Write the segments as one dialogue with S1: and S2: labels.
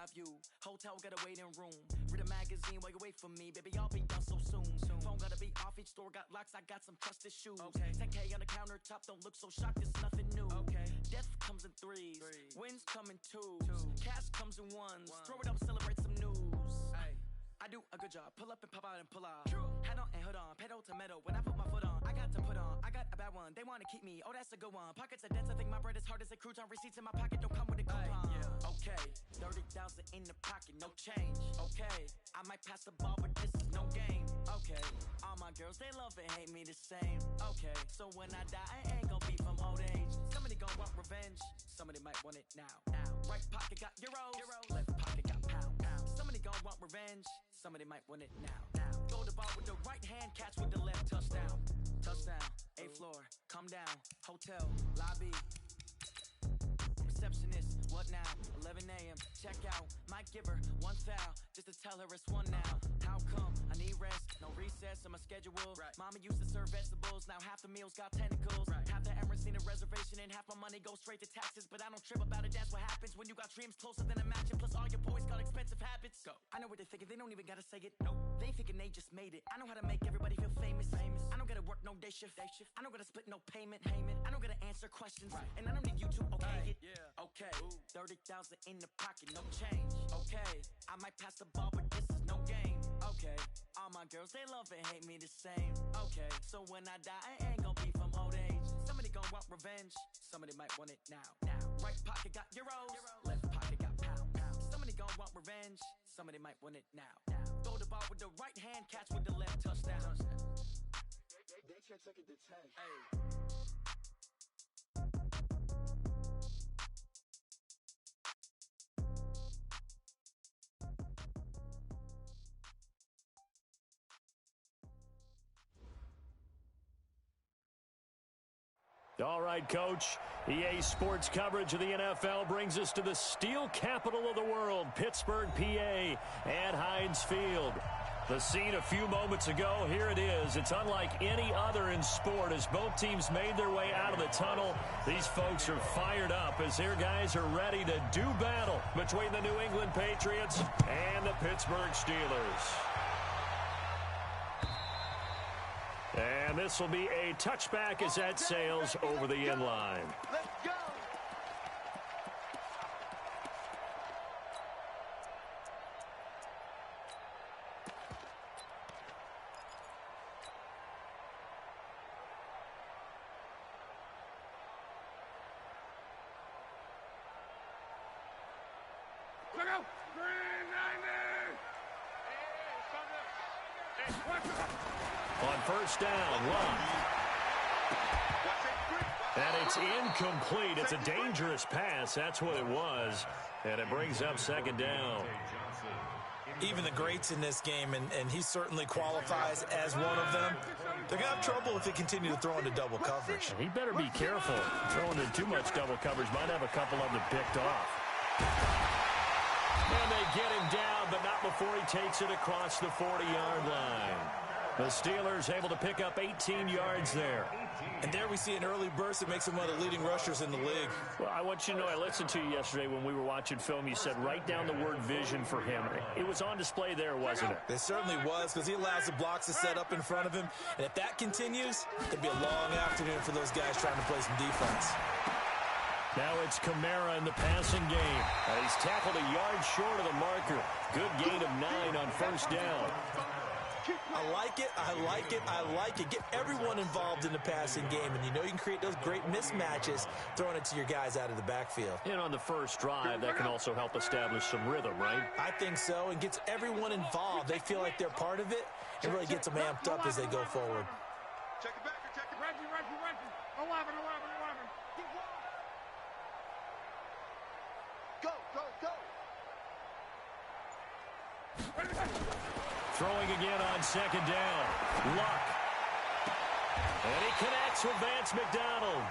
S1: eye view. Hotel got a waiting room. Read a magazine while you wait for me. Baby, I'll be done so soon. Phone gotta be off, each store got locks. I got some trusted shoes. 10K on the countertop, don't look so shocked, it's nothing new. Death comes in threes. Wins come in twos. Cash comes in ones. Throw it up, celebrate some news. I do a good job, pull up and pop out and pull off. Hat on and hood on, pedal to metal. When I put my foot on, I got to put on. I got a bad one, they wanna keep me, oh that's a good one. Pockets are dense, I think my bread is hard as a crouton. Receipts in my pocket don't come with a coupon. Okay, 30,000 in the pocket, no change. Okay, I might pass the ball, but this is no game. Okay, all my girls, they love and hate me the same. Okay, so when I die, I ain't gon' be from old age. Somebody gon' want revenge, somebody might want it now. Right pocket got euros, left pocket got pounds. Somebody gon' want revenge, somebody might want it now. Go to ball with the right hand, catch with the left, touchdown. Touchdown, 8th floor, come down, hotel, lobby. Receptionist, what now? 11 a.m. Check out, might give her one foul just to tell her it's one now. How come? I need rest, no recess in my schedule. Mama used to serve vegetables, now half the meals got tentacles. Half the Emirates need a reservation and half my money goes straight to taxes. But I don't trip about it, that's what happens when you got dreams closer than a mansion. Plus all your boys got expensive habits. Go. I know what they're thinking, they don't even gotta say it. Nope. They ain't thinking they just made it. I know how to make everybody feel famous. I don't gotta work no day shift. I don't gotta split no payment. I don't gotta answer questions. And I don't need you to okay it. Okay, 30,000 in the pocket, no change. Okay, I might pass the ball, but this is no game. Okay, all my girls, they love and hate me the same. Okay, so when I die, I ain't gon' be from old age. Somebody gon' want revenge, somebody might want it now. Right pocket got euros, left pocket got pounds. Somebody gon' want revenge, somebody might want it now. Throw the ball with the right hand, catch with the left, touchdown. They can't take it to 10.
S2: All right, Coach. EA Sports coverage of the NFL brings us to the steel capital of the world, Pittsburgh, PA, at Heinz Field. The scene a few moments ago, here it is. It's unlike any other in sport as both teams made their way out of the tunnel. These folks are fired up as their guys are ready to do battle between the New England Patriots and the Pittsburgh Steelers. And this will be a touchback as that sails over the end line.
S1: Let's go!
S2: On first down, Luck. And it's incomplete. It's a dangerous pass. That's what it was. And it brings up second down.
S3: Even the greats in this game, and he certainly qualifies as one of them, they're going to have trouble if they continue to throw into double coverage.
S2: He better be careful. Throwing into too much double coverage might have a couple of them picked off. And they get him down, but not before he takes it across the 40-yard line. The Steelers able to pick up 18 yards there.
S3: And there we see an early burst that makes him one of the leading rushers in the league.
S2: Well, I want you to know, I listened to you yesterday when we were watching film. You said write down the word vision for him. It was on display there, wasn't it?
S3: It certainly was, because he allows the blocks to set up in front of him. And if that continues, it'd be a long afternoon for those guys trying to play some defense.
S2: Now it's Kamara in the passing game. He's tackled a yard short of the marker. Good gain of 9 on first down.
S3: I like it, I like it, I like it. Get everyone involved in the passing game, and you know you can create those great mismatches throwing it to your guys out of the backfield.
S2: And on the first drive, that can also help establish some rhythm, right?
S3: I think so, and gets everyone involved. They feel like they're part of it, and really gets them amped up as they go forward.
S4: Check it back, check it. Reggie. 11. Go.
S2: Throwing again on second down. Luck. And he connects with Vance McDonald.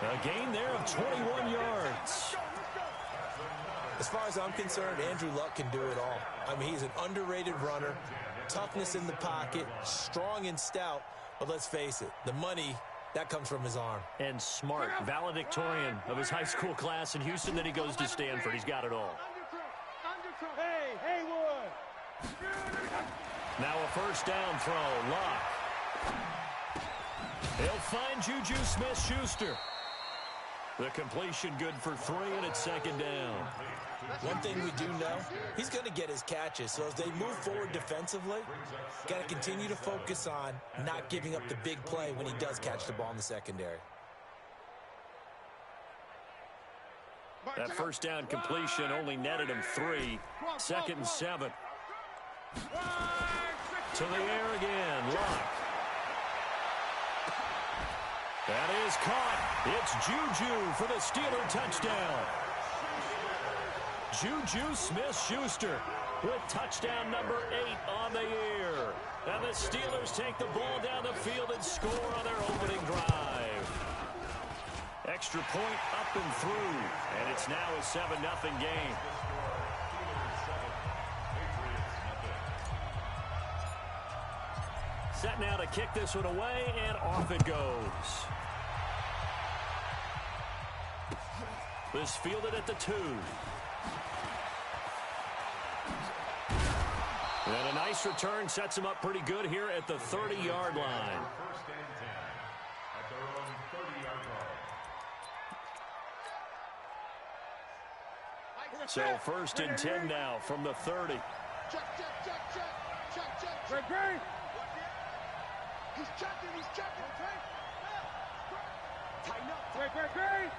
S2: A gain there of 21 yards.
S3: As far as I'm concerned, Andrew Luck can do it all. I mean, he's an underrated runner. Toughness in the pocket, strong and stout. But let's face it, the money, that comes from his arm.
S2: And smart, valedictorian of his high school class in Houston. Then he goes to Stanford. He's got it all.
S4: Hey, Haywood.
S2: Now a first down throw. Luck. He'll find Juju Smith-Schuster. The completion good for 3, and it's second down.
S3: One thing we do know, he's going to get his catches. So as they move forward defensively, got to continue to focus on not giving up the big play when he does catch the ball in the secondary.
S2: That first down completion only netted him 3. Second and 7. To the air again. Luck. That is caught. It's Juju for the Steeler touchdown. Juju Smith-Schuster with touchdown number 8 on the year. And the Steelers take the ball down the field and score on their opening drive. Extra point up and through. And it's now a 7-0 game. Set now to kick this one away, and off it goes. This fielded at the 2. And a nice return sets him up pretty good here at the 30-yard line. So first and 10 now from the 30.
S4: Check. Great. He's checking. Okay. Tighten up. Great.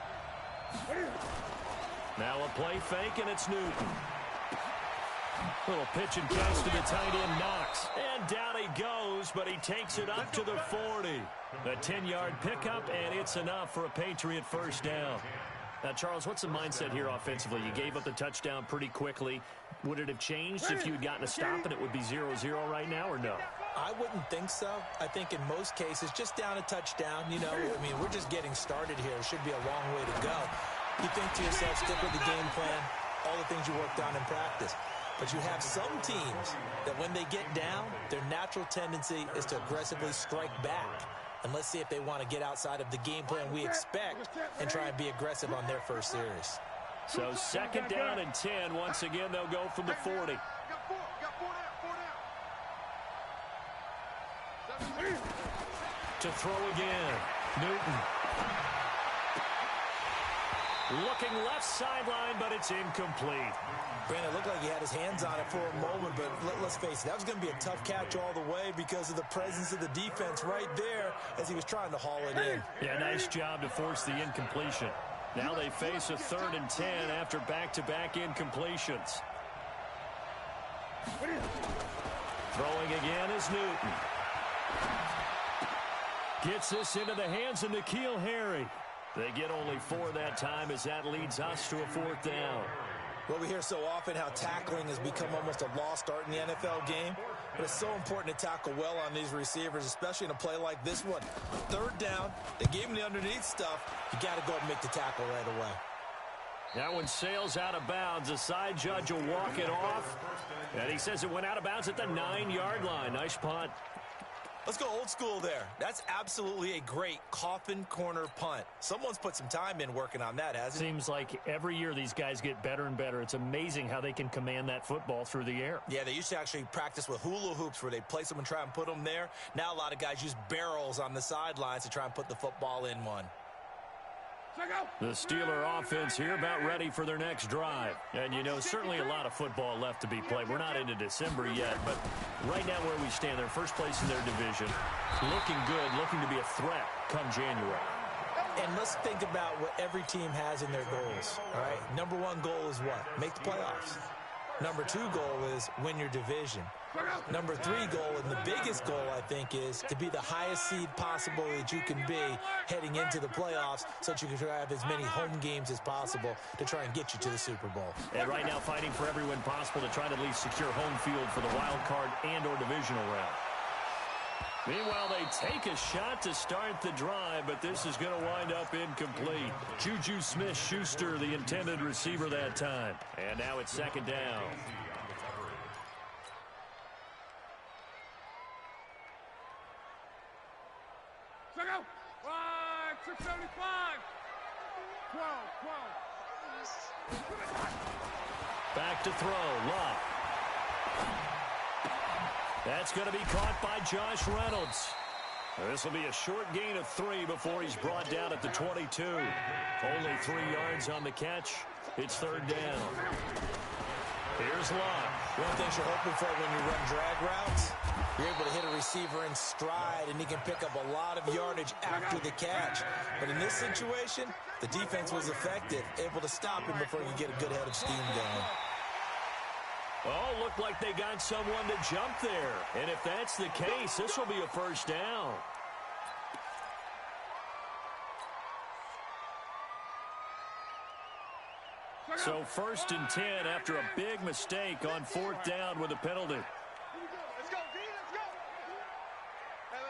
S2: Now a play fake, and it's Newton. Little pitch and catch to the tight end, Knox. And down he goes, but he takes it up to the 40. A 10-yard pickup, and it's enough for a Patriot first down. Now, Charles, what's the mindset here offensively? You gave up the touchdown pretty quickly. Would it have changed if you had gotten a stop and it would be 0-0 right now, or no?
S3: I wouldn't think so. I think in most cases, just down a touchdown, I mean, we're just getting started here. It should be a long way to go. You think to yourself, stick with the game plan, all the things you worked on in practice. But you have some teams that when they get down, their natural tendency is to aggressively strike back. And let's see if they want to get outside of the game plan we expect and try and be aggressive on their first series.
S2: So second down and 10. Once again, they'll go from the 40. To throw again. Newton. Looking left sideline, but it's incomplete.
S3: Brandon, it looked like he had his hands on it for a moment, but let's face it, that was going to be a tough catch all the way because of the presence of the defense right there as he was trying to haul it in.
S2: Yeah, nice job to force the incompletion. Now they face a 3rd and 10 after back-to-back incompletions. Throwing again is Newton. Gets this into the hands of N'Keal Harry. They get only 4 that time as that leads us to a 4th down.
S3: Well, we hear so often how tackling has become almost a lost art in the NFL game. But it's so important to tackle well on these receivers, especially in a play like this one. 3rd down, they gave him the underneath stuff. You got to go and make the tackle right away.
S2: That one sails out of bounds. The side judge will walk it off. And he says it went out of bounds at the 9-yard line. Nice punt.
S3: Let's go old school there. That's absolutely a great coffin corner punt. Someone's put some time in working on that, hasn't it?
S2: Seems like every year these guys get better and better. It's amazing how they can command that football through the air.
S3: Yeah, they used to actually practice with hula hoops where they place them and try and put them there. Now a lot of guys use barrels on the sidelines to try and put the football in one.
S2: The Steeler offense here about ready for their next drive. And, certainly a lot of football left to be played. We're not into December yet, but right now where we stand, they're first place in their division. Looking good, looking to be a threat come January.
S3: And let's think about what every team has in their goals, all right? Number 1 goal is what? Make the playoffs. Number 2 goal is win your division. Number 3 goal, and the biggest goal, I think, is to be the highest seed possible that you can be heading into the playoffs so that you can have as many home games as possible to try and get you to the Super Bowl.
S2: And right now fighting for every win possible to try to at least secure home field for the wild card and or divisional round. Meanwhile, they take a shot to start the drive, but this is going to wind up incomplete. Juju Smith-Schuster, the intended receiver that time. And now it's second down.
S4: Check out. 675. 12.
S2: Back to throw. Luck. That's going to be caught by Josh Reynolds. This will be a short gain of 3 before he's brought down at the 22. Only 3 yards on the catch. It's third down. Here's Luck.
S3: One thing you're hoping for when you run drag routes, you're able to hit a receiver in stride, and he can pick up a lot of yardage after the catch. But in this situation, the defense was effective, able to stop him before he could get a good head of steam going.
S2: Oh, looked like they got someone to jump there. And if that's the case, this will be a first down. So first and 10 after a big mistake on fourth down with a penalty.
S4: Let's go, D, let's go.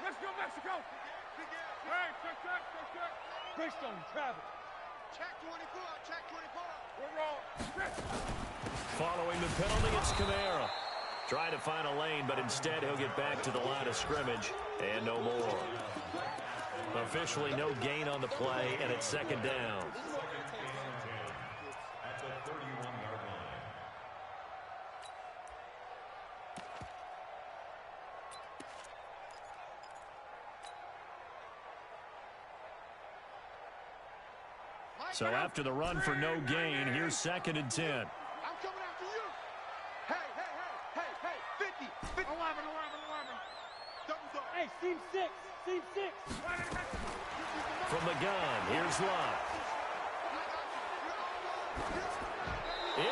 S4: Let's go, Mexico. Hey, check. Bridgestone, travel. Check 24, check 24. We're wrong.
S2: Following the penalty, it's Kamara. Trying to find a lane, but instead he'll get back to the line of scrimmage and no more. Officially no gain on the play, and it's second down. So after the run for no gain, here's second and 10.
S4: I'm coming after you. Hey, 50. 11. Hey, seam 6.
S2: From the gun, here's Luck.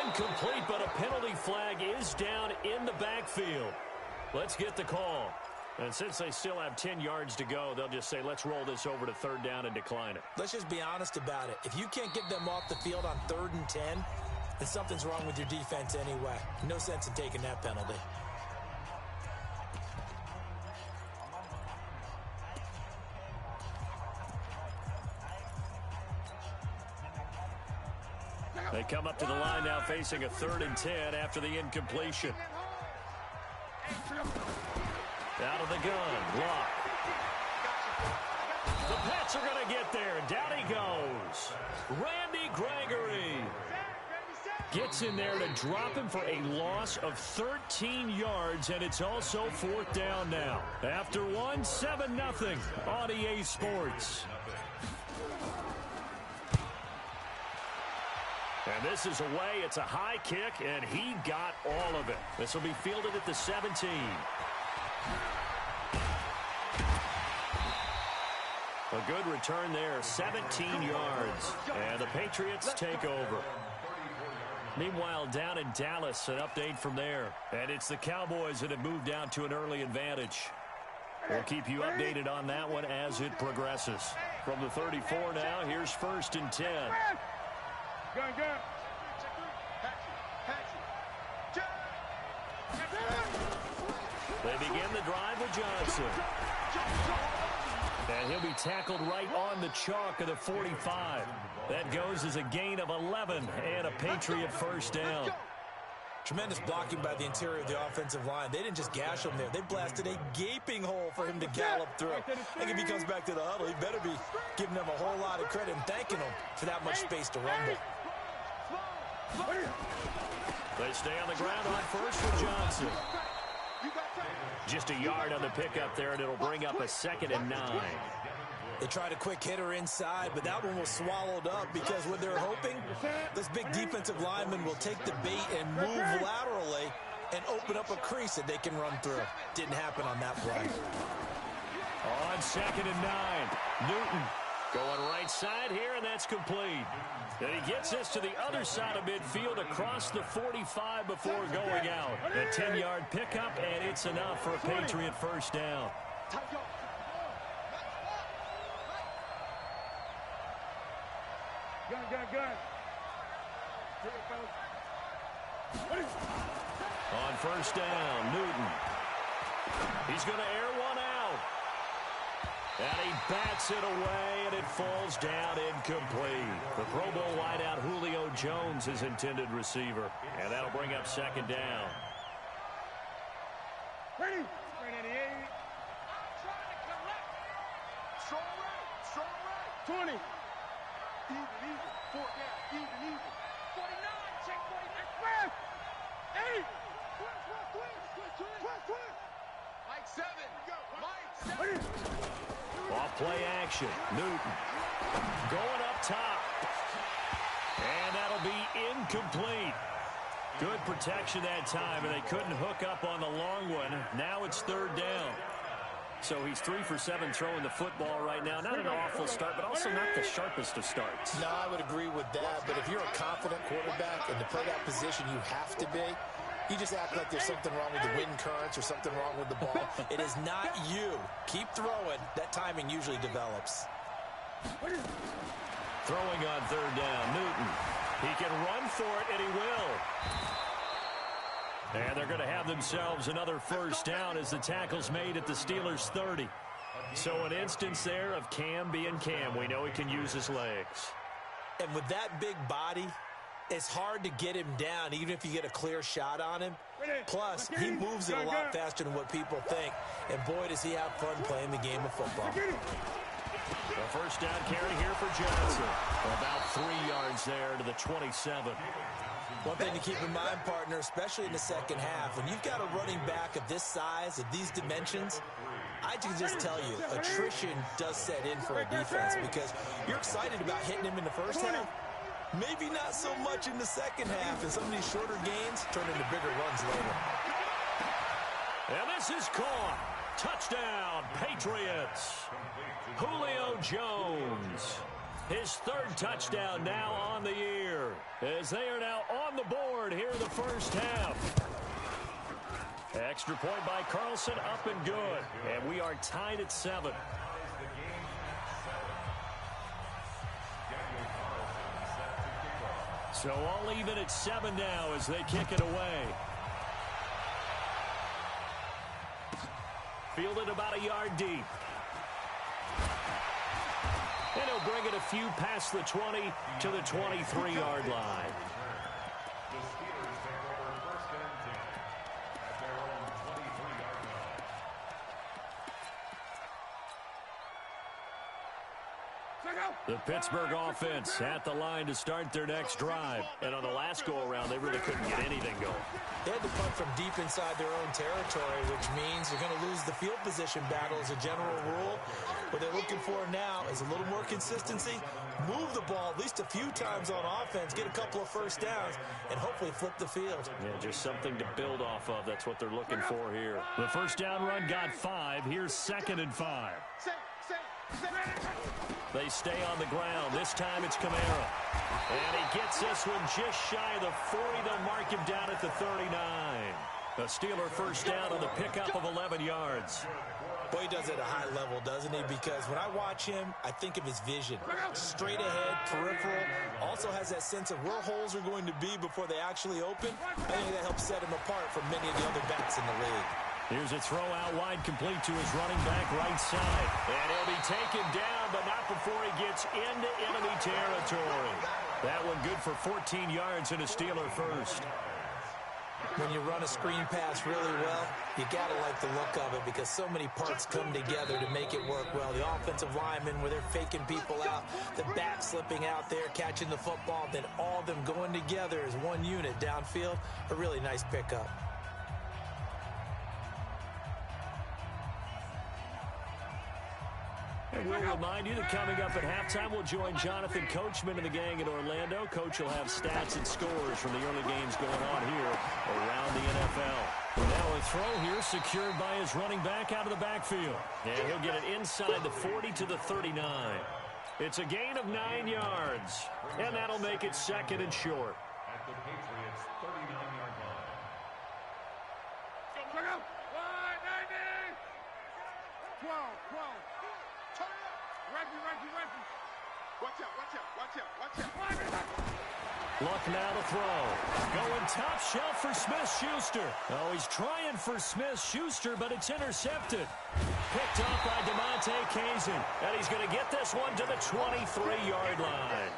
S2: Incomplete, but a penalty flag is down in the backfield. Let's get the call. And since they still have 10 yards to go, they'll just say, let's roll this over to third down and decline it.
S3: Let's just be honest about it. If you can't get them off the field on 3rd and 10, then something's wrong with your defense anyway. No sense in taking that penalty.
S2: They come up to the line now facing a 3rd and 10 after the incompletion. Out of the gun, Luck. The Pats are going to get there. Down he goes. Randy Gregory gets in there to drop him for a loss of 13 yards, and it's also 4th down now. After one, 7-0 on EA Sports. And this is away. It's a high kick, and he got all of it. This will be fielded at the 17. A good return there, 17 yards. And the Patriots take over. Meanwhile, down in Dallas, an update from there. And it's the Cowboys that have moved down to an early advantage. We'll keep you updated on that one as it progresses. From the 34 now, here's 1st and 10.
S4: Gun.
S2: They begin the drive with Johnson. And he'll be tackled right on the chalk of the 45. That goes as a gain of 11 and a Patriot first down.
S3: Tremendous blocking by the interior of the offensive line. They didn't just gash him there. They blasted a gaping hole for him to gallop through. I think if he comes back to the huddle, he better be giving them a whole lot of credit and thanking them for that much space to rumble.
S2: They stay on the ground on first for Johnson. Just a yard on the pickup there, and it'll bring up a 2nd and 9.
S3: They tried a quick hitter inside, but that one was swallowed up because what they're hoping, this big defensive lineman will take the bait and move laterally and open up a crease that they can run through. Didn't happen on that play.
S2: On 2nd and 9, Newton going right side here, and that's complete. And he gets this to the other side of midfield across the 45 before going out. A 10-yard pickup, and it's enough for a Patriot first down.
S4: Gun.
S2: On first down, Newton. He's going to air one out. And he bats it away, and it falls down incomplete. The Pro Bowl wideout Julio Jones, his intended receiver. And that'll bring up 2nd down.
S4: Ready? 20. Even. 4 down. Even. 49. Check 49.
S2: Play action. Newton going up top. And that'll be incomplete. Good protection that time, and they couldn't hook up on the long one. Now it's third down. So he's 3 for 7 throwing the football right now. Not an awful start, but also not the sharpest of starts.
S3: No, I would agree with that. But if you're a confident quarterback and to play that position you have to be, you just act like there's something wrong with the wind currents or something wrong with the ball. It is not you. Keep throwing. That timing usually develops.
S2: Throwing on third down, Newton. He can run for it, and he will. And they're going to have themselves another first down as the tackle's made at the Steelers' 30. So an instance there of Cam being Cam. We know he can use his legs.
S3: And with that big body, it's hard to get him down, even if you get a clear shot on him. Plus, he moves it a lot faster than what people think. And boy, does he have fun playing the game of football.
S2: The first down carry here for Johnson. About 3 yards there to the 27.
S3: One thing to keep in mind, partner, especially in the second half, when you've got a running back of this size, of these dimensions, I can just tell you, attrition does set in for a defense because you're excited about hitting him in the first half. Maybe not so much in the second half, and some of these shorter gains turn into bigger runs later.
S2: And this is caught. Touchdown, Patriots. Julio Jones. His third touchdown now on the year, as they are now on the board here in the first half. Extra point by Carlson, up and good. And we are tied at 7. So all even at 7 now as they kick it away. Fielded about a yard deep. And he'll bring it a few past the 20 to the 23-yard line.
S5: The Steelers take over 1st and 10 at their own 23-yard line.
S2: The Pittsburgh offense at the line to start their next drive. And on the last go-around, they really couldn't get anything going.
S3: They had to punt from deep inside their own territory, which means you're going to lose the field position battle as a general rule. What they're looking for now is a little more consistency, move the ball at least a few times on offense, get a couple of first downs, and hopefully flip the field.
S2: Yeah, just something to build off of. That's what they're looking for here. The first down run got 5. Here's 2nd and 5. They stay on the ground. This time it's Kamara. And he gets this one just shy of the 40. They'll mark him down at the 39. A Steeler first down on the pickup of 11 yards.
S3: Boy, he does it at a high level, doesn't he? Because when I watch him, I think of his vision. Straight ahead, peripheral. Also has that sense of where holes are going to be before they actually open. I think that helps set him apart from many of the other backs in the league.
S2: Here's a throw out wide, complete to his running back right side. And he'll be taken down, but not before he gets into enemy territory. That one good for 14 yards and a Steeler first.
S3: When you run a screen pass really well, you got to like the look of it because so many parts come together to make it work well. The offensive linemen, where they're faking people out, the back slipping out there, catching the football, then all of them going together as one unit downfield. A really nice pickup.
S2: And we'll remind you that coming up at halftime, we'll join Jonathan Coachman and the gang in Orlando. Coach will have stats and scores from the early games going on here around the NFL. Now a throw here secured by his running back out of the backfield. And he'll get it inside the 40 to the 39. It's a gain of 9 yards. And that'll make it 2nd and short.
S5: At the Patriots' 39-yard line.
S4: Go, go, 190! 12. Reggie. Watch out.
S2: Luck now to throw. Going top shelf for Smith-Schuster. Oh, he's trying for Smith-Schuster, but it's intercepted. Picked up by DeMonte Kazin. And he's going to get this one to the 23-yard line.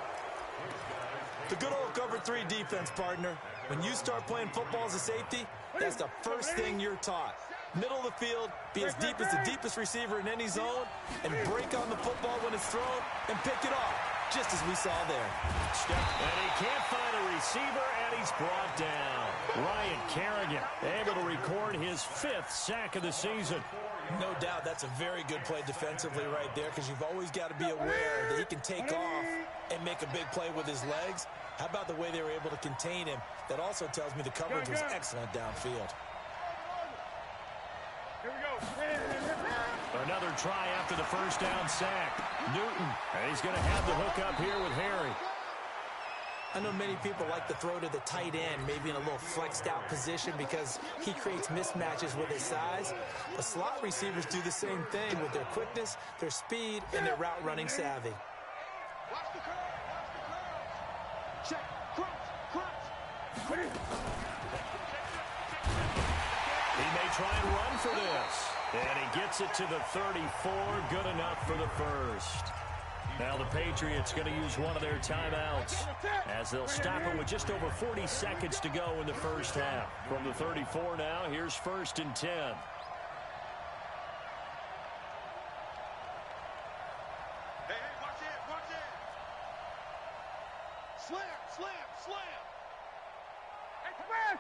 S3: The good old cover 3 defense, partner. When you start playing football as a safety, that's the first thing you're taught. Middle of the field, be as deep as the deepest receiver in any zone, and break on the football when it's thrown, and pick it off, just as we saw there.
S2: And he can't find a receiver, and he's brought down. Ryan Kerrigan able to record his 5th sack of the season.
S3: No doubt that's a very good play defensively right there, because you've always got to be aware that he can take off and make a big play with his legs. How about the way they were able to contain him? That also tells me the coverage was excellent downfield.
S4: Here we go.
S2: Another try after the first down sack. Newton, and he's going to have the hook up here with Harry.
S3: I know many people like to throw to the tight end, maybe in a little flexed out position, because he creates mismatches with his size. But slot receivers do the same thing with their quickness, their speed, and their route running savvy.
S4: Watch the curve. Watch the curve. Check. Crunch.
S2: He may try and run for this. And he gets it to the 34. Good enough for the first. Now the Patriots going to use one of their timeouts, as they'll stop it with just over 40 seconds to go in the first half. From the 34 now, here's 1st and 10.
S4: Hey, watch it. Slam. Hey, come on.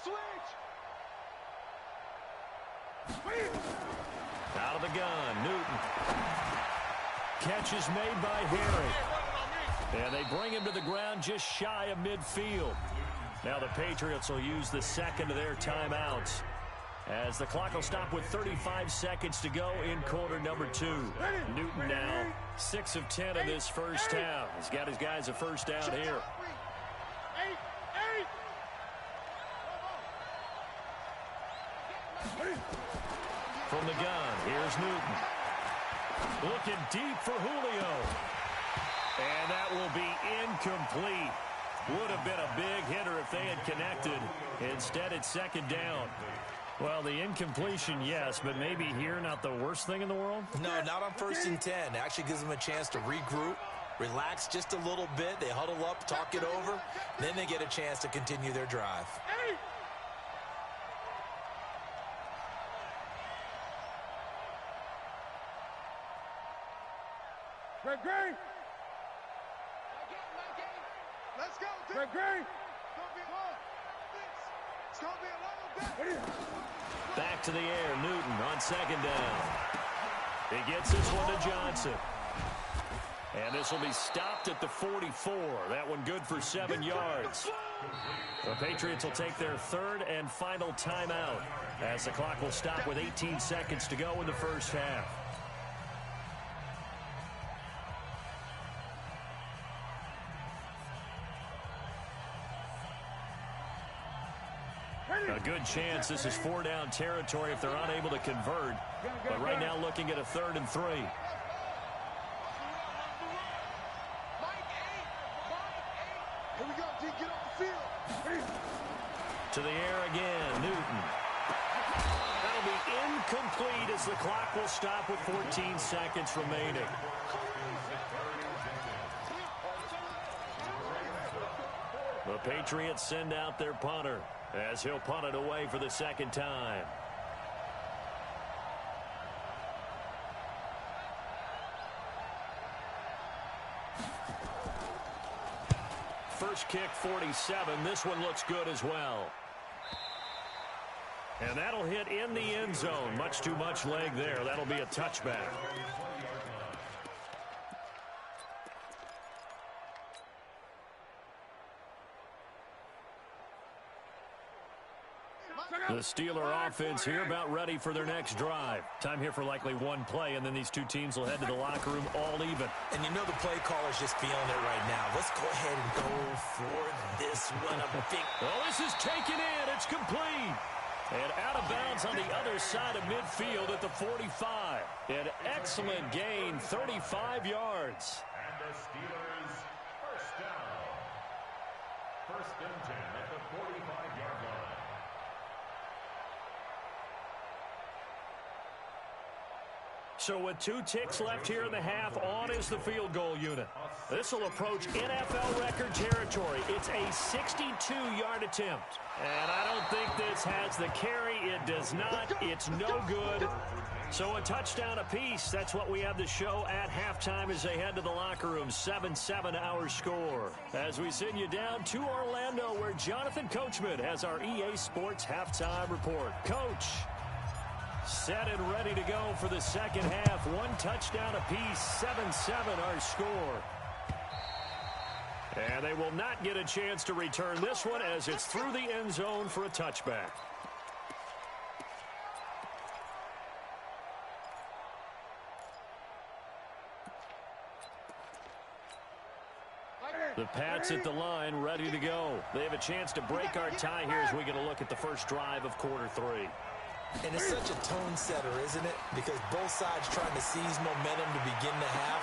S4: Switch.
S2: Out of the gun, Newton. Catch is made by Harry. And they bring him to the ground just shy of midfield. Now the Patriots will use the second of their timeouts, as the clock will stop with 35 seconds to go in quarter number 2. Newton now 6 of 10 in this first half. He's got his guys a first down here. From the gun, here's Newton. Looking deep for Julio. And that will be incomplete. Would have been a big hitter if they had connected. Instead, it's second down. Well, the incompletion, yes, but maybe here not the worst thing in the world?
S3: No, not on 1st and 10. It actually gives them a chance to regroup, relax just a little bit. They huddle up, talk it over, then they get a chance to continue their drive.
S4: Greg. Let's go, Greg. It's going to be a long day.
S2: Back to the air, Newton on second down. He gets this one to Johnson. And this will be stopped at the 44. That one good for 7 yards. The Patriots will take their 3rd and final timeout, as the clock will stop with 18 seconds to go in the first half. A good chance this is 4-down territory if they're unable to convert. But right now looking at a 3rd and 3.
S4: Here we go, D. Get off the field.
S2: To the air again, Newton. That'll be incomplete as the clock will stop with 14 seconds remaining. The Patriots send out their punter, as he'll punt it away for the second time. First kick, 47. This one looks good as well. And that'll hit in the end zone. Much too much leg there. That'll be a touchback. The Steeler offense here about ready for their next drive. Time here for likely one play, and then these two teams will head to the locker room all even.
S3: And you know the play caller's just feeling it right now. Let's go ahead and go for this one.
S2: Oh, this is taken in. It's complete. And out of bounds on the other side of midfield at the 45. An excellent gain, 35 yards.
S5: And the Steelers first down. 1st and 10 at the 45-yard line.
S2: So with 2 ticks left here in the half, on is the field goal unit. This will approach NFL record territory. It's a 62-yard attempt. And I don't think this has the carry. It does not. It's no good. So a touchdown apiece. That's what we have to show at halftime as they head to the locker room. 7-7 our score. As we send you down to Orlando, where Jonathan Coachman has our EA Sports halftime report. Coach. Set and ready to go for the second half. One touchdown apiece, 7-7 our score. And they will not get a chance to return this one as it's through the end zone for a touchback. The Pats at the line, ready to go. They have a chance to break our tie here as we get a look at the first drive of quarter 3.
S3: And it's such a tone setter, isn't it? Because both sides trying to seize momentum to begin the half.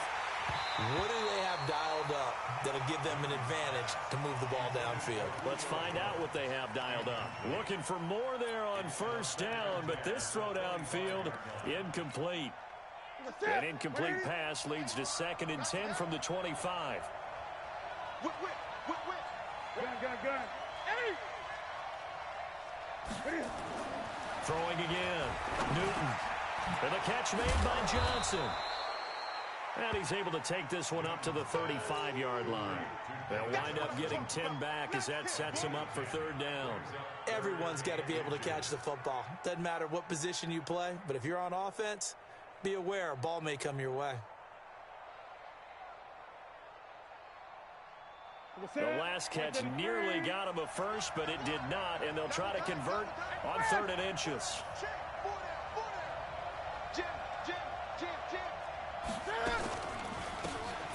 S3: What do they have dialed up that'll give them an advantage to move the ball downfield?
S2: Let's find out what they have dialed up. Looking for more there on first down, but this throw downfield, incomplete. An incomplete pass leads to 2nd and 10 from the 25.
S4: Gun. Hey!
S2: Throwing again. Newton. And the catch made by Johnson. And he's able to take this one up to the 35-yard line. They'll wind up getting 10 back as that sets him up for 3rd down.
S3: Everyone's got to be able to catch the football. Doesn't matter what position you play, but if you're on offense, be aware a ball may come your way.
S2: The last catch nearly got him a first, but it did not, and they'll try to convert on 3rd and inches.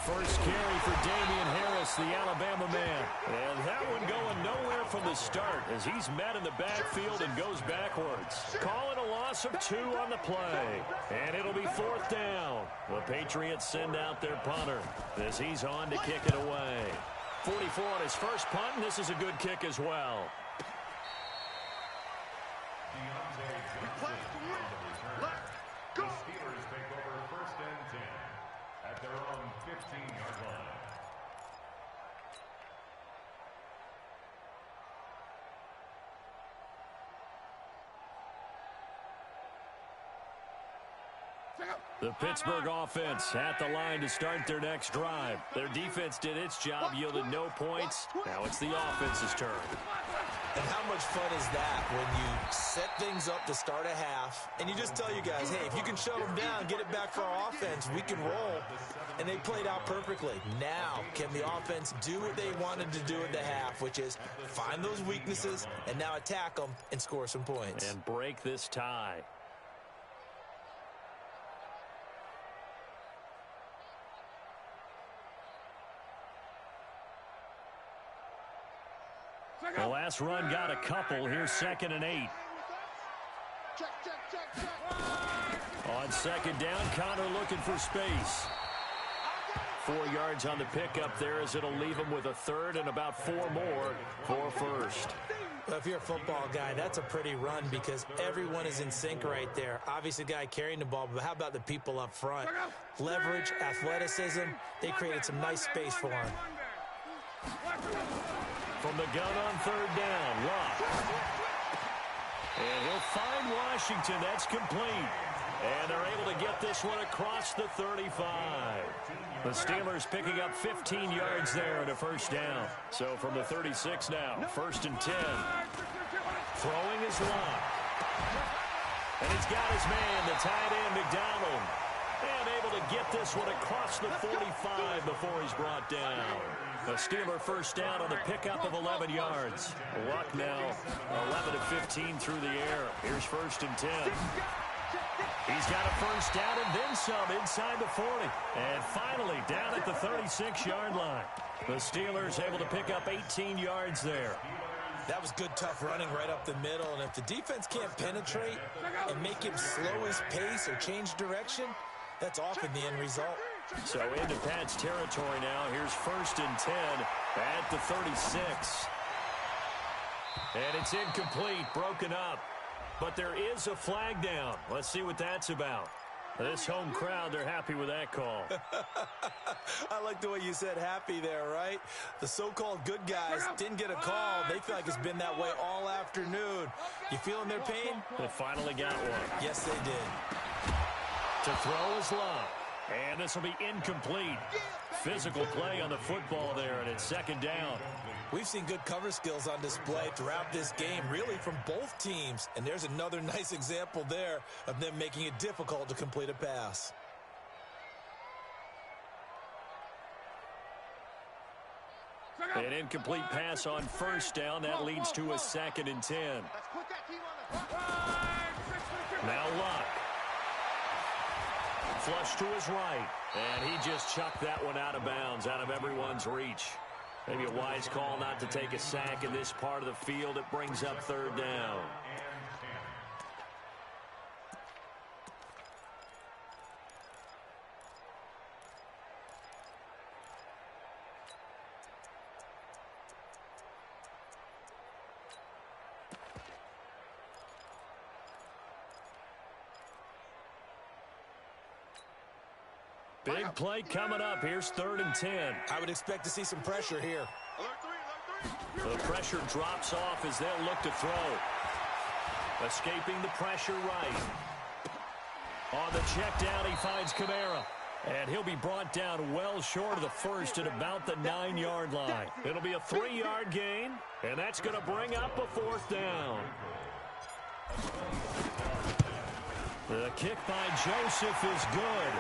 S2: First carry for Damian Harris, the Alabama man. And that one going nowhere from the start as he's met in the backfield and goes backwards. Calling a loss of 2 on the play. And it'll be 4th down. The Patriots send out their punter as he's on to kick it away. 44 on his first punt, and this is a good kick as well.
S5: The Steelers take over 1st and 10 at their own 15-yard line.
S2: The Pittsburgh offense at the line to start their next drive. Their defense did its job, yielded no points. Now it's the offense's turn.
S3: And how much fun is that when you set things up to start a half and you just tell you guys, hey, if you can shut them down, get it back for our offense, we can roll. And they played out perfectly. Now, can the offense do what they wanted to do at the half, which is find those weaknesses and now attack them and score some points.
S2: And break this tie. The last run got a couple. Here's 2nd and 8. On 2nd down, Connor looking for space. 4 yards on the pickup there as it'll leave him with a 3rd and about 4 more for 1st.
S3: Well, if you're a football guy, that's a pretty run because everyone is in sync right there. Obviously, the guy carrying the ball, but how about the people up front? Leverage, athleticism, they created some nice space for him.
S2: From the gun on 3rd down, Locke. And he'll find Washington. That's complete. And they're able to get this one across the 35. The Steelers picking up 15 yards there and a 1st down. So from the 36 now, 1st and 10. Throwing is Locke. And he's got his man, the tight end, McDonald. And able to get this one across the 45 before he's brought down. A Steeler 1st down on the pickup of 11 yards. Luck now 11 of 15 through the air. Here's 1st and 10. He's got a 1st down and then some inside the 40. And finally down at the 36-yard line. The Steelers able to pick up 18 yards there.
S3: That was good, tough running right up the middle. And if the defense can't penetrate and make him slow his pace or change direction, that's often the end result.
S2: So into Pat's territory now. Here's 1st and 10 at the 36. And it's incomplete, broken up. But there is a flag down. Let's see what that's about. This home crowd, they're happy with that call.
S3: I like the way you said happy there, right? The so-called good guys didn't get a call. They feel like it's been that way all afternoon. You feeling their pain?
S2: They finally got one.
S3: Yes, they did.
S2: To throw is Locke. And this will be incomplete. Physical play on the football there, and it's second down.
S3: We've seen good cover skills on display throughout this game, really from both teams. And there's another nice example there of them making it difficult to complete a pass.
S2: An incomplete pass on first down. That leads to a 2nd and 10. Now Luck. Flush to his right. And he just chucked that one out of bounds, out of everyone's reach. Maybe a wise call not to take a sack in this part of the field. It brings up 3rd down. Big play coming up. Here's 3rd and 10.
S3: I would expect to see some pressure here.
S2: The pressure drops off as they'll look to throw. Escaping the pressure right. On the check down, he finds Kamara. And he'll be brought down well short of the first at about the 9-yard line. It'll be a 3-yard gain, and that's going to bring up a 4th down. The kick by Joseph is good.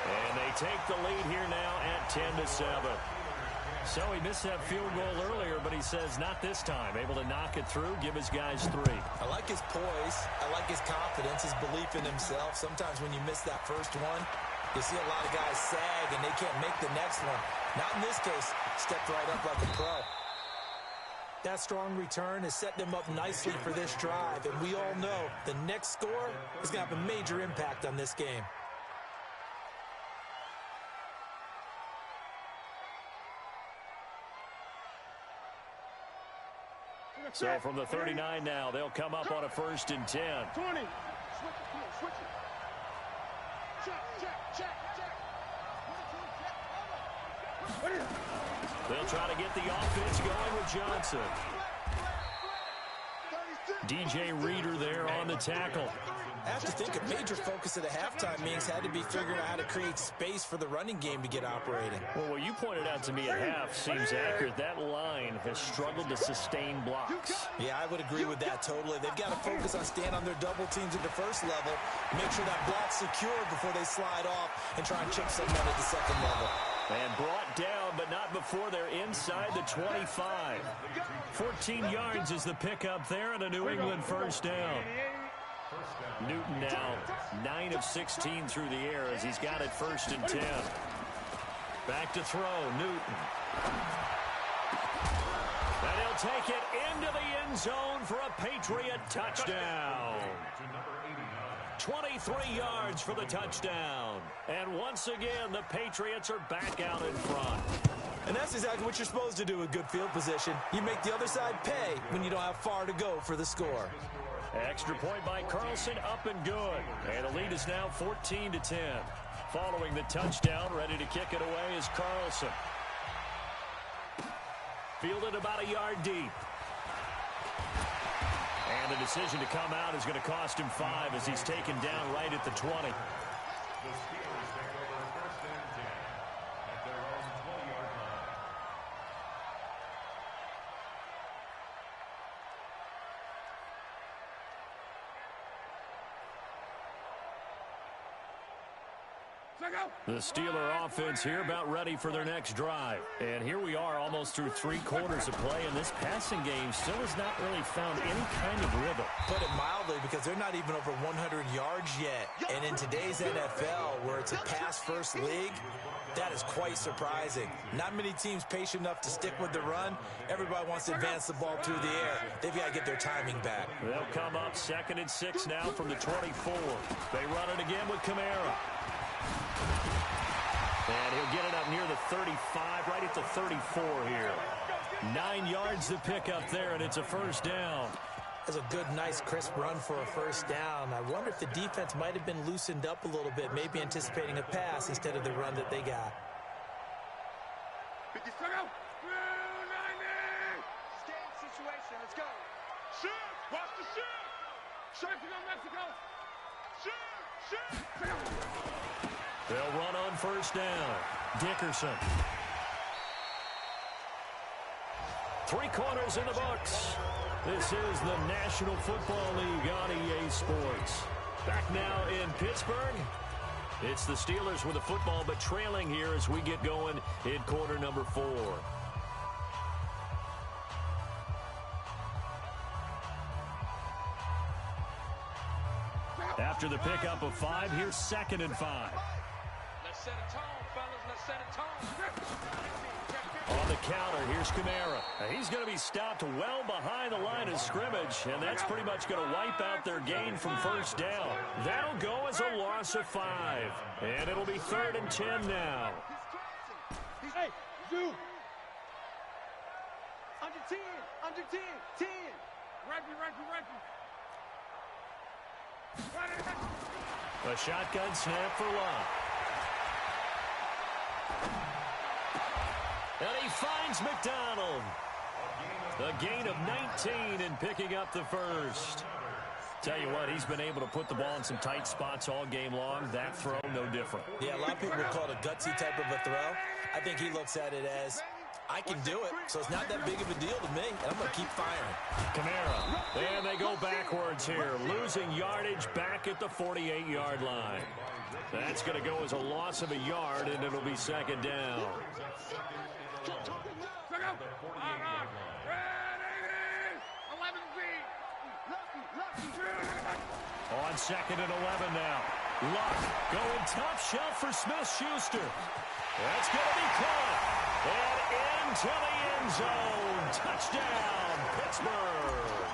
S2: And they take the lead here now at 10-7. So he missed that field goal earlier, but he says not this time. Able to knock it through, give his guys 3.
S3: I like his poise. I like his confidence, his belief in himself. Sometimes when you miss that first one, you see a lot of guys sag and they can't make the next one. Not in this case. Stepped right up like a pro. That strong return has set them up nicely for this drive, and we all know the next score is going to have a major impact on this game.
S2: So from the 39 now, they'll come up on a 1st and 10.
S4: 20. Switch it. Check.
S2: They'll try to get the offense going with Johnson. DJ Reader there on the tackle.
S3: I have to think a major focus of the halftime meetings had to be figuring out how to create space for the running game to get operating.
S2: Well, what you pointed out to me at half seems accurate. That line has struggled to sustain blocks.
S3: Yeah, I would agree with that totally. They've got to focus on staying on their double teams at the first level, make sure that block's secure before they slide off and try and chip someone at the second level.
S2: And brought down, but not before they're inside the 25. 14 yards is the pickup there and a New England 1st down. Newton now 9 of 16 through the air as he's got it 1st and 10. Back to throw, Newton. And he'll take it into the end zone for a Patriot touchdown. 23 yards for the touchdown. And once again, the Patriots are back out in front.
S3: And that's exactly what you're supposed to do with good field position. You make the other side pay when you don't have far to go for the score.
S2: Extra point by Carlson, up and good. And the lead is now 14-10. Following the touchdown, ready to kick it away is Carlson. Fielded about a yard deep. And the decision to come out is going to cost him 5 as he's taken down right at the 20.
S5: The Steelers take over 1st and 10 at their own 20-yard line.
S2: The Steeler offense here about ready for their next drive. And here we are almost through 3 quarters of play, and this passing game still has not really found any kind of rhythm.
S3: Put it mildly, because they're not even over 100 yards yet. And in today's NFL, where it's a pass-first league, that is quite surprising. Not many teams patient enough to stick with the run. Everybody wants to advance the ball through the air. They've got to get their timing back.
S2: They'll come up 2nd and 6 now from the 24. They run it again with Kamara. And he'll get it up near the 35, right at the 34 here. 9 yards to pick up there, and it's a 1st down.
S3: That's a good, nice, crisp run for a 1st down. I wonder if the defense might have been loosened up a little bit, maybe anticipating a pass instead of the run that they got.
S4: 50 seconds. 290. Stand situation. Let's go. Shoot. Watch the shoot. Shoot to go Mexico. Shoot.
S2: They'll run on first down. Dickerson. 3 quarters in the books. This is the National Football League on EA Sports. Back now in Pittsburgh. It's the Steelers with the football, but trailing here as we get going in quarter number 4. After the pickup of 5, here's 2nd and 5.
S4: Let's set a tone, fellas. Let's set a tone.
S2: On the counter, here's Kamara. He's going to be stopped well behind the line of scrimmage, and that's pretty much going to wipe out their gain from first down. That'll go as a loss of 5, and it'll be 3rd and 10 now.
S4: Hey, you. Under 10, 10. Reggie.
S2: A shotgun snap for Lott. And he finds McDonald. A gain of 19 and picking up the first. Tell you what, he's been able to put the ball in some tight spots all game long. That throw, no different.
S3: Yeah, a lot of people call it a gutsy type of a throw. I think he looks at it as, I can do it, so it's not that big of a deal to me, and I'm going to keep firing.
S2: Kamara, and they go backwards here, losing yardage back at the 48-yard line. That's going to go as a loss of a yard, and it'll be 2nd down. On 2nd and 11 now. Luck going top shelf for Smith-Schuster. That's going to be caught. And into the end zone. Touchdown, Pittsburgh.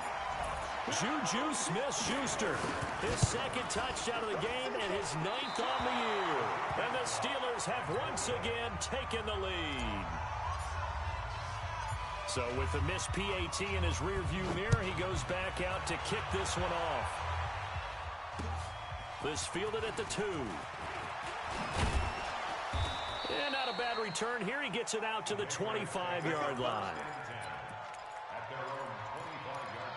S2: Juju Smith-Schuster. His 2nd touchdown of the game and his 9th on the year. And the Steelers have once again taken the lead. So with the missed PAT in his rearview mirror, he goes back out to kick this one off. This fielded at the 2. And not a bad return here. He gets it out to the 25-yard line.
S5: At their own 25-yard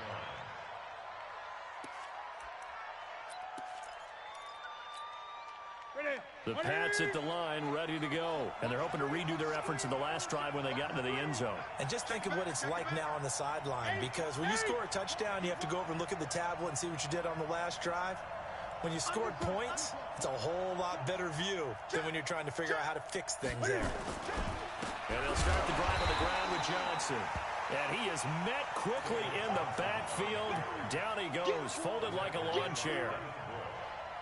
S5: line.
S2: The Pats at the line, ready to go. And they're hoping to redo their efforts in the last drive when they got into the end zone.
S3: And just think of what it's like now on the sideline, because when you score a touchdown, you have to go over and look at the tablet and see what you did on the last drive. When you scored points, it's a whole lot better view than when you're trying to figure out how to fix things there.
S2: And they'll start the drive on the ground with Johnson. And he is met quickly in the backfield. Down he goes, folded like a lawn chair.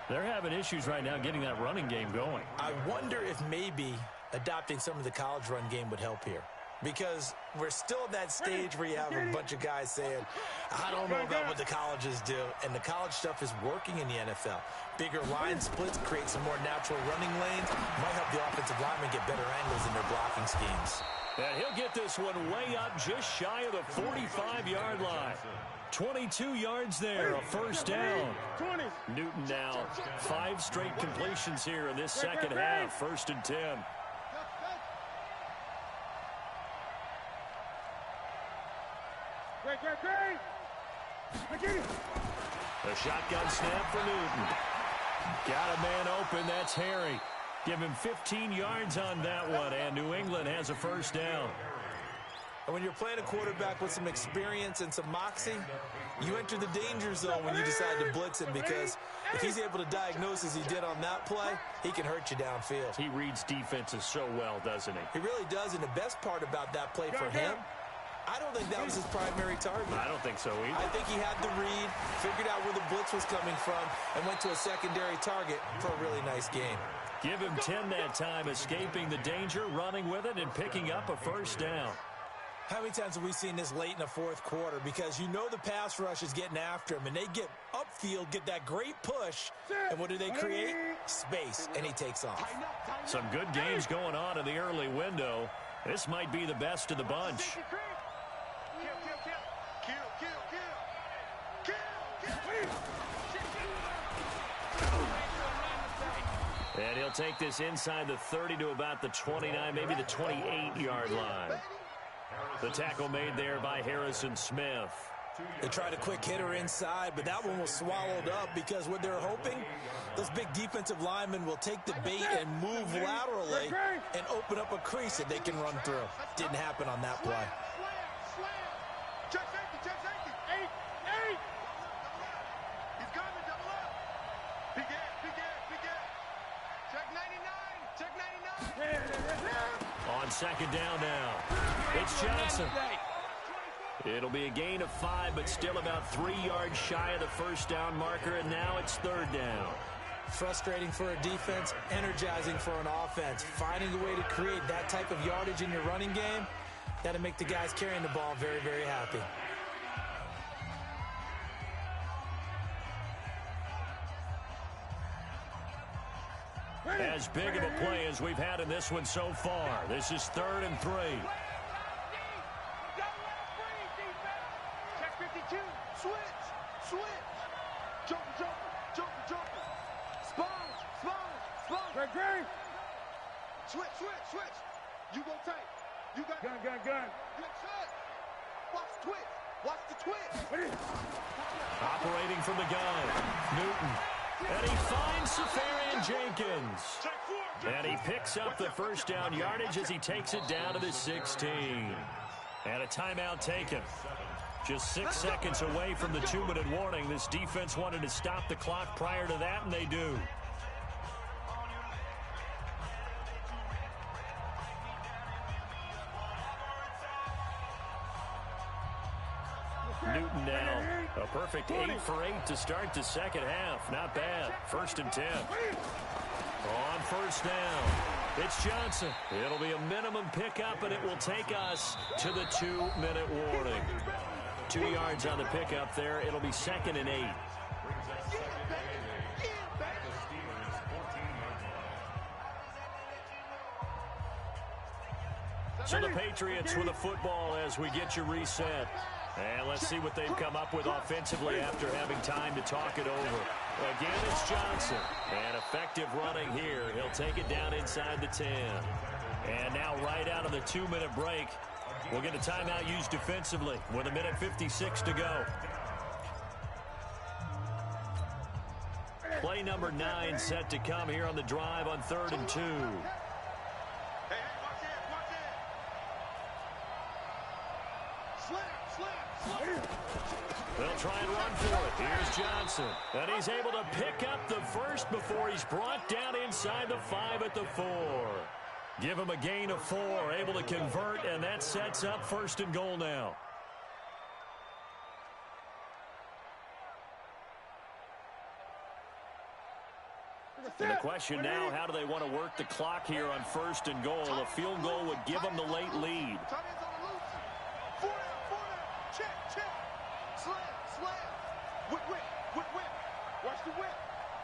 S2: They're having issues right now getting that running game going.
S3: I wonder if maybe adopting some of the college run game would help here. Because we're still at that stage where you have a bunch of guys saying, I don't know about what the colleges do. And the college stuff is working in the NFL. Bigger line splits create some more natural running lanes. Might help the offensive linemen get better angles in their blocking schemes.
S2: And he'll get this one way up just shy of the 45-yard line. 22 yards there, a first down. Newton now 5 straight completions here in this second half. 1st and 10. A shotgun snap for Newton. Got a man open, that's Harry. Give him 15 yards on that one, and New England has a first down.
S3: And when you're playing a quarterback with some experience and some moxie, you enter the danger zone when you decide to blitz him, because if he's able to diagnose as he did on that play, he can hurt you downfield.
S2: He reads defenses so well, doesn't he?
S3: He really does, and the best part about that play for him, I don't think that was his primary target.
S2: I don't think so either.
S3: I think he had the read, figured out where the blitz was coming from, and went to a secondary target for a really nice game.
S2: Give him 10 that time, escaping the danger, running with it, and picking up a first down.
S3: How many times have we seen this late in the 4th quarter? Because you know the pass rush is getting after him, and they get upfield, get that great push, and what do they create? Space, and he takes off.
S2: Some good games going on in the early window. This might be the best of the bunch. And he'll take this inside the 30 to about the 29, maybe the 28-yard line. The tackle made there by Harrison Smith.
S3: They tried a quick hitter inside, but that one was swallowed up because what they're hoping, those big defensive linemen will take the bait and move laterally and open up a crease that they can run through. Didn't happen on that play.
S4: Check safety, check safety. 8. He's coming, double up. Big ass, big ass, big ass. Check 99, check 99.
S2: On second down now, it's Johnson. It'll be a gain of 5, but still about 3 yards shy of the first down marker, and now it's third down.
S3: Frustrating for a defense, energizing for an offense. Finding a way to create that type of yardage in your running game, that'll make the guys carrying the ball very, very happy.
S2: As big of a play as we've had in this one so far. This is 3rd and 3.
S4: Check 52. Switch. Jumper. Sponge. Green. Switch. You go tight. You got gun. Good shot. Watch the twist.
S2: Operating from the gun, Newton. And he finds Safarian Jenkins. And he picks up the first down yardage as he takes it down to the 16. And a timeout taken. Just 6 seconds away from the 2-minute warning. This defense wanted to stop the clock prior to that, and they do. Newton now, a perfect 8 for 8 to start the second half. Not bad. 1st and 10. On first down, it's Johnson. It'll be a minimum pickup, and it will take us to the 2-minute warning. 2 yards on the pickup there. It'll be 2nd and 8. So the Patriots with a football as we get you reset. And let's see what they've come up with offensively after having time to talk it over. Again, it's Johnson. And effective running here. He'll take it down inside the 10. And now right out of the 2-minute break, we'll get a timeout used defensively with 1:56 to go. Play number 9 set to come here on the drive on 3rd and 2. They'll try and run for it. Here's Johnson. And he's able to pick up the first before he's brought down inside the 5 at the 4. Give him a gain of 4, able to convert, and that sets up 1st and goal now. And the question now, how do they want to work the clock here on 1st and goal? A field goal would give them the late lead.
S4: Whip. Watch the whip.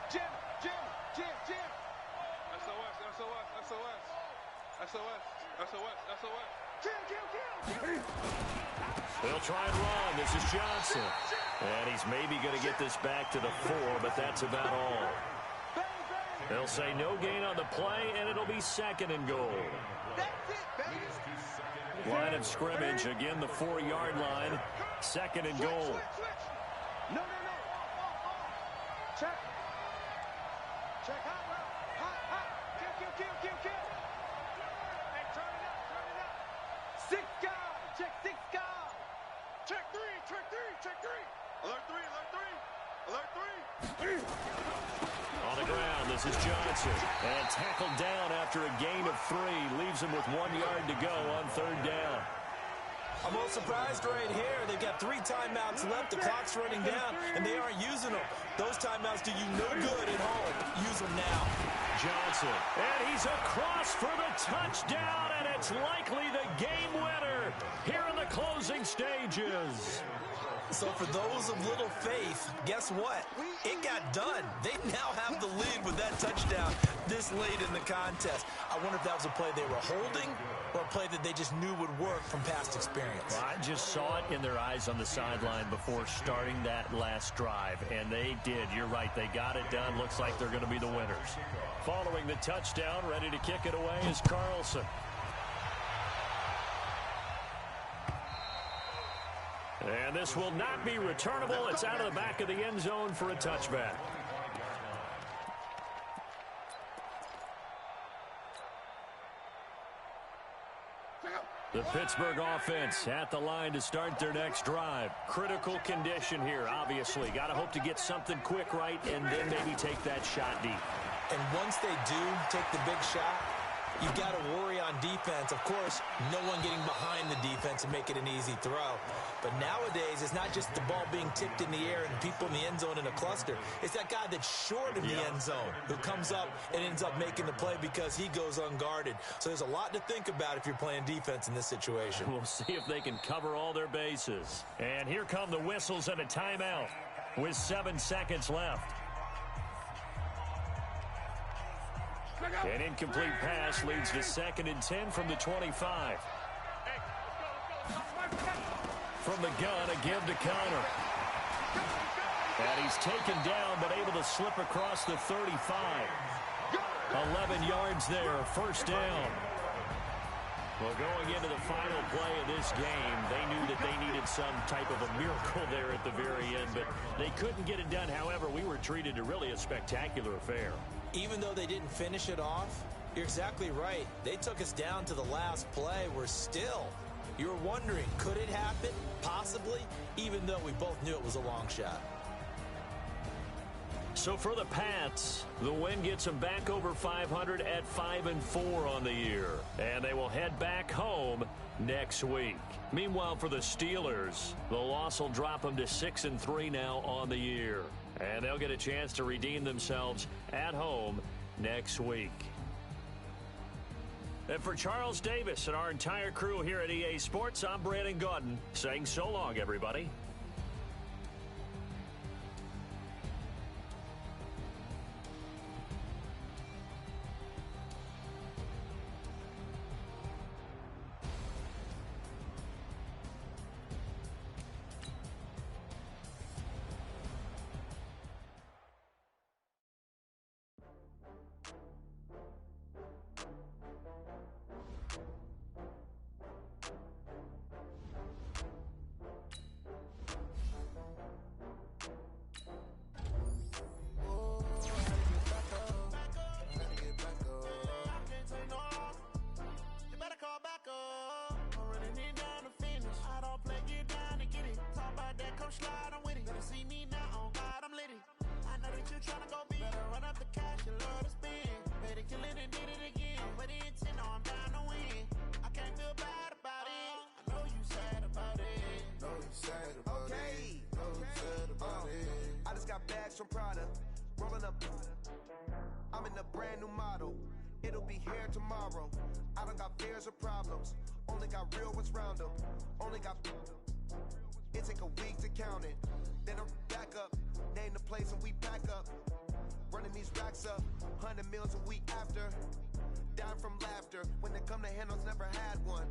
S4: Jam. SOS. Kill.
S2: They'll try and run. This is Johnson. And he's maybe going to get this back to the 4, but that's about all. They'll say no gain on the play, and it'll be 2nd and goal. Line of scrimmage, again the 4-yard line. 2nd and goal.
S4: No. Check. Hot. Kill. Hey, turn it up. 6 guard. Check 6 guard. Check 3. Alert 3.
S2: On the ground, this is Johnson. And tackled down after a gain of 3. Leaves him with 1 yard to go on 3rd down.
S3: I'm a little surprised right here. They've got 3 timeouts left. The clock's running down, and they aren't using them. Those timeouts do you no good at home. Use them now.
S2: Johnson, and he's across for the touchdown, and it's likely the game winner here in the closing stages.
S3: So for those of little faith, guess what? It got done. They now have the lead with that touchdown this late in the contest. I wonder if that was a play they were holding or a play that they just knew would work from past experience.
S2: Well, I just saw it in their eyes on the sideline before starting that last drive, and they did. You're right. They got it done. Looks like they're going to be the winners. Following the touchdown, ready to kick it away is Carlson. And this will not be returnable. It's out of the back of the end zone for a touchback. The Pittsburgh offense at the line to start their next drive. Critical condition here, obviously. Got to hope to get something quick right and then maybe take that shot deep.
S3: And once they do take the big shot, you've got to worry on defense. Of course, no one getting behind the defense and make it an easy throw. But nowadays, it's not just the ball being tipped in the air and people in the end zone in a cluster. It's that guy that's short in the end zone who comes up and ends up making the play because he goes unguarded. So there's a lot to think about if you're playing defense in this situation.
S2: We'll see if they can cover all their bases. And here come the whistles and a timeout with 7 seconds left. An incomplete pass leads to 2nd and 10 from the 25. From the gun, a give to Connor. And he's taken down, but able to slip across the 35. 11 yards there, first down. Well, going into the final play of this game, they knew that they needed some type of a miracle there at the very end, but they couldn't get it done. However, we were treated to really a spectacular affair.
S3: Even though they didn't finish it off, you're exactly right. They took us down to the last play. We're still, you were wondering, could it happen? Possibly, even though we both knew it was a long shot.
S2: So for the Pats, the win gets them back over 500 at 5-4 on the year. And they will head back home next week. Meanwhile, for the Steelers, the loss will drop them to 6-3 now on the year. And they'll get a chance to redeem themselves at home next week. And for Charles Davis and our entire crew here at EA Sports, I'm Brandon Gaudin saying so long, everybody.
S6: From Prada, rolling up. I'm in a brand new model. It'll be here tomorrow. I don't got fears or problems. Only got real ones round them. Only got. It take a week to count it. Then I'm back up. Name the place and we back up. Running these racks up. 100 meals a week after. Down from laughter. When it come to handles, never had one.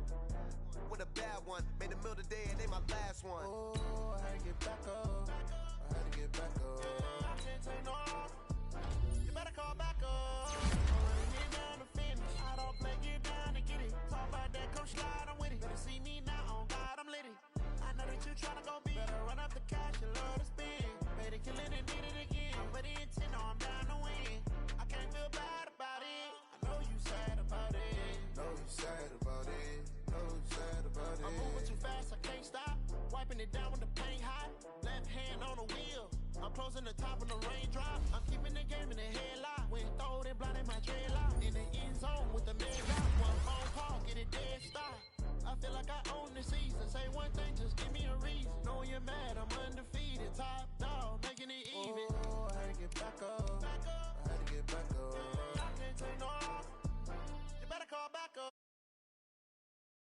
S6: With a bad one. Made a meal today and they my last one. Oh, I had to get back up. I had to get back up. I can't take no off. You better call back up. Running it down to finish. I don't play, get down to get it. Talk about that, come slide, I'm with it. Better see me now, on God, I'm litty. I know that you tryna go big. Better run up the cash, you love to spend. Better kill it and did it again. I'm with the intent, no, I'm down to win. I can't feel bad about it. I know you sad about it. Know you sad about it. Know you sad about it. I'm moving too fast, I can't stop. Wiping it down with the paint hot. Left hand on the wheel. I'm closing the top of the raindrop. I'm keeping the game in the headlock. When throwed and blinded my dreadlock. In the end zone with the man got one phone call, get it dead stop. I feel like I own the season. Say one thing, just give me a